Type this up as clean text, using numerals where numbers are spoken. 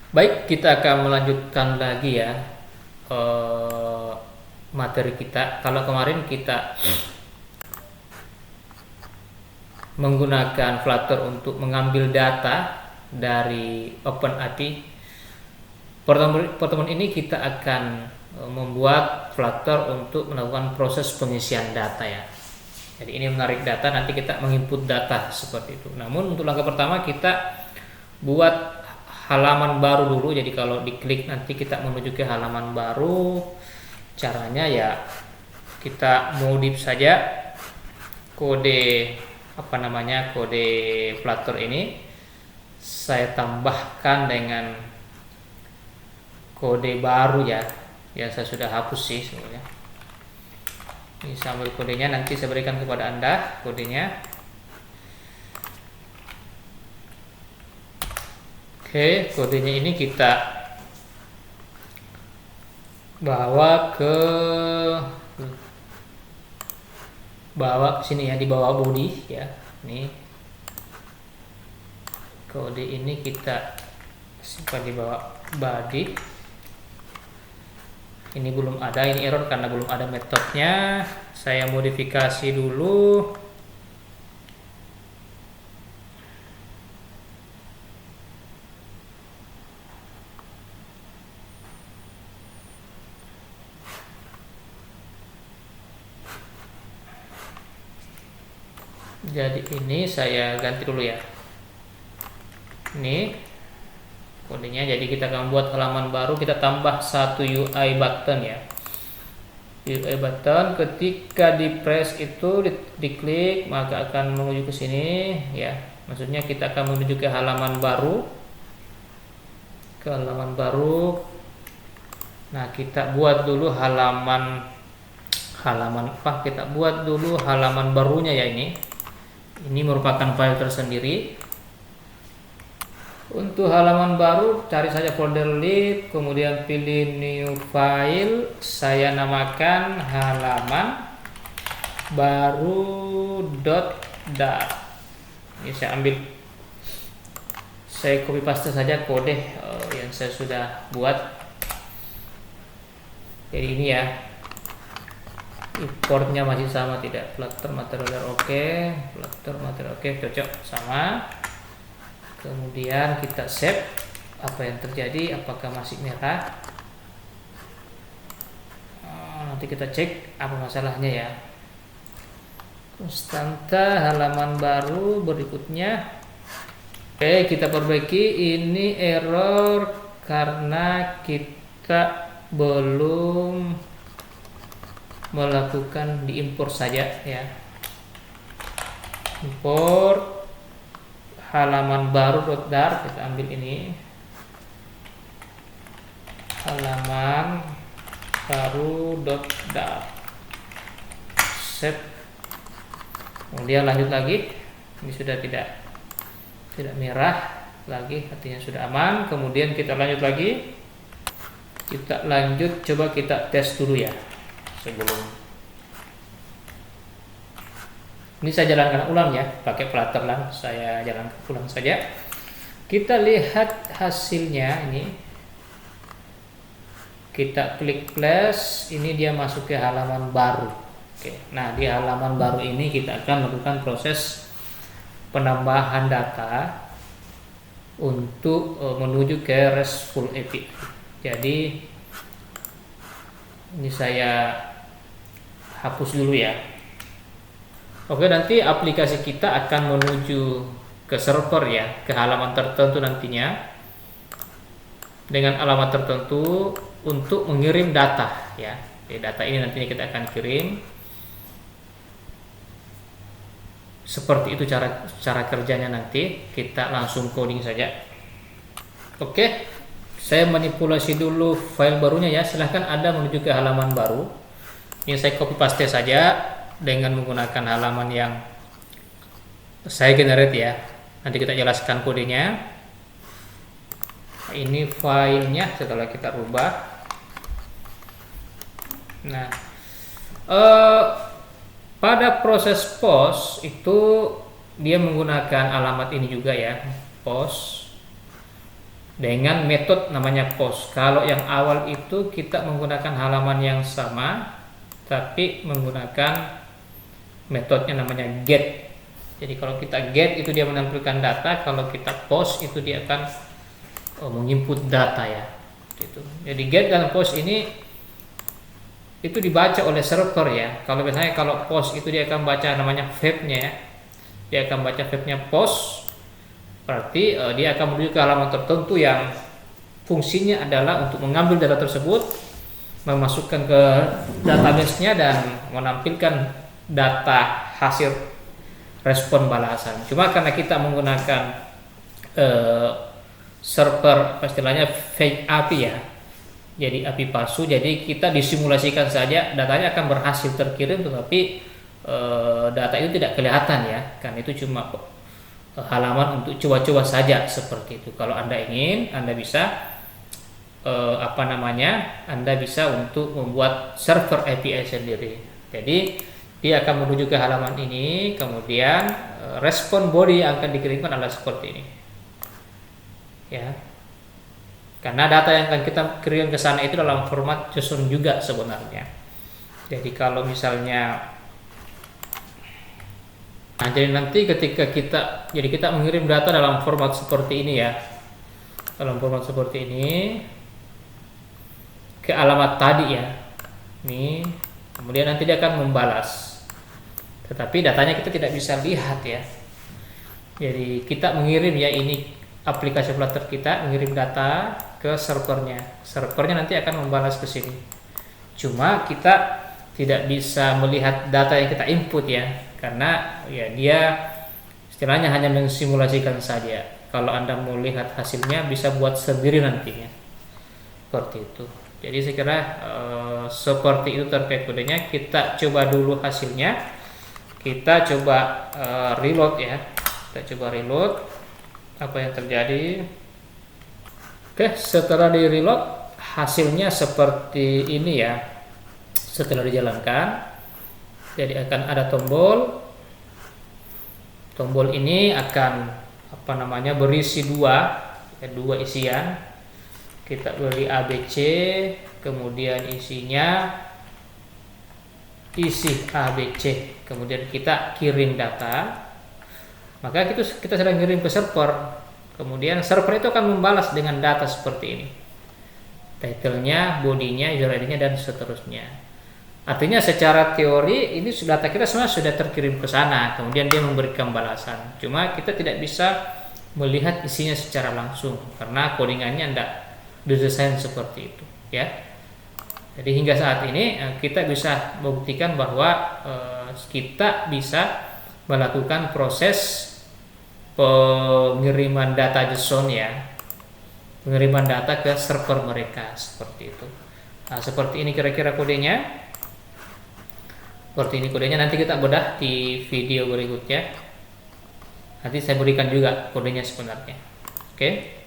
Baik, kita akan melanjutkan lagi ya eh, materi kita. Kalau kemarin kita menggunakan Flutter untuk mengambil data dari OpenAPI, pertemuan ini kita akan membuat Flutter untuk melakukan proses pengisian data ya. Jadi ini menarik data, nanti kita menginput data seperti itu. Namun untuk langkah pertama kita buat halaman baru dulu. Jadi kalau diklik nanti kita menuju ke halaman baru. Caranya ya kita modif saja kode kode Flutter ini. Saya tambahkan dengan kode baru ya. Ya saya sudah hapus sih sebenarnya. Ini sambil kodenya nanti saya berikan kepada Anda kodenya. Oke, kodenya ini kita bawa ke sini ya, di bawah body ya. Ini kode ini kita simpan di bawah body. Ini belum ada, ini error karena belum ada metodenya. Saya modifikasi dulu. Jadi ini saya ganti dulu ya. Ini kodenya. Jadi kita akan buat halaman baru, kita tambah satu UI button ya. UI button ketika di press itu diklik maka akan menuju ke sini ya. Maksudnya kita akan menuju ke halaman baru. Nah, kita buat dulu halaman kita buat dulu halaman barunya ya ini. Ini merupakan file tersendiri. Untuk halaman baru cari saja folder lib, kemudian pilih new file, saya namakan halaman baru.dart. Ini saya copy paste saja kode yang saya sudah buat. Jadi ini ya, importnya masih sama tidak, Flutter material oke, Flutter material oke, cocok sama. Kemudian kita save. Apa yang terjadi, apakah masih merah? Nanti kita cek apa masalahnya ya. Konstanta halaman baru berikutnya. Oke, kita perbaiki. Ini error karena kita belum melakukan diimport saja ya. Import halaman baru.dart, kita ambil ini halaman baru.dart, save. Kemudian lanjut lagi. Ini sudah tidak merah lagi, artinya sudah aman. Kemudian kita lanjut lagi. Coba kita tes dulu ya. Ini saya jalankan ulang ya, pakai Flutter lah, saya jalankan ulang saja. Kita lihat hasilnya ini. Kita klik plus, ini dia masuk ke halaman baru. Oke, nah di halaman baru ini kita akan melakukan proses penambahan data untuk menuju ke RESTful API. Jadi ini saya hapus dulu ya. Oke, nanti aplikasi kita akan menuju ke server ya, ke halaman tertentu nantinya dengan alamat tertentu untuk mengirim data ya. Jadi data ini nantinya kita akan kirim. Seperti itu cara kerjanya nanti. Kita langsung coding saja. Oke, saya manipulasi dulu file barunya ya. Silahkan Anda menuju ke halaman baru. Ini saya copy paste saja dengan menggunakan halaman yang saya generate ya. Nanti kita jelaskan kodenya. Ini filenya setelah kita rubah. Nah, pada proses post itu dia menggunakan alamat ini juga ya, post. dengan metode namanya post. Kalau yang awal itu kita menggunakan halaman yang sama tapi menggunakan metodenya namanya get. Jadi kalau kita get itu dia menampilkan data, kalau kita post itu dia akan menginput data ya. Gitu. Jadi get dan post ini itu dibaca oleh server ya. Kalau misalnya kalau post itu dia akan baca namanya webnya ya. Dia akan baca webnya post. Berarti dia akan menuju ke halaman tertentu yang fungsinya adalah untuk mengambil data tersebut, memasukkan ke database-nya dan menampilkan data hasil respon balasan. Cuma karena kita menggunakan server istilahnya fake API ya, jadi API palsu, jadi kita disimulasikan saja datanya akan berhasil terkirim, tetapi data itu tidak kelihatan ya, kan itu cuma halaman untuk coba-coba saja seperti itu. Kalau Anda ingin, Anda bisa Anda bisa untuk membuat server API sendiri. Jadi dia akan menuju ke halaman ini, kemudian respon body yang akan dikirimkan adalah seperti ini. Ya. Karena data yang akan kita kirim ke sana itu dalam format JSON juga sebenarnya. Jadi kalau misalnya jadi nanti ketika kita mengirim data dalam format seperti ini ya. Dalam format seperti ini ke alamat tadi ya. Nih, kemudian nanti dia akan membalas. Tetapi datanya kita tidak bisa lihat ya. Jadi kita mengirim ya, ini aplikasi Flutter kita mengirim data ke servernya. Servernya nanti akan membalas ke sini. Cuma kita tidak bisa melihat data yang kita input ya, karena ya dia istilahnya hanya mensimulasikan saja. Kalau Anda mau lihat hasilnya bisa buat sendiri nantinya. Seperti itu. Jadi saya kira seperti itu terkait kodenya. Kita coba dulu hasilnya. Kita coba reload ya. Kita coba reload. Apa yang terjadi? Oke, setelah di reload hasilnya seperti ini ya. Setelah dijalankan, jadi akan ada tombol. Tombol ini akan berisi dua isian. Kita beri ABC, kemudian isinya isi ABC, kemudian kita kirim data. Maka kita sedang kirim ke server. Kemudian server itu akan membalas dengan data seperti ini. Title-nya, body-nya, user ID-nya dan seterusnya. Artinya secara teori ini data kita semua sudah terkirim ke sana, kemudian dia memberikan balasan. Cuma kita tidak bisa melihat isinya secara langsung karena codingannya tidak didesain seperti itu, ya. Jadi hingga saat ini kita bisa membuktikan bahwa kita bisa melakukan proses pengiriman data JSON ya, pengiriman data ke server mereka seperti itu. Nah, seperti ini kira-kira kodenya. Seperti ini kodenya, nanti kita bedah di video berikutnya. Nanti saya berikan juga kodenya sebenarnya. Oke.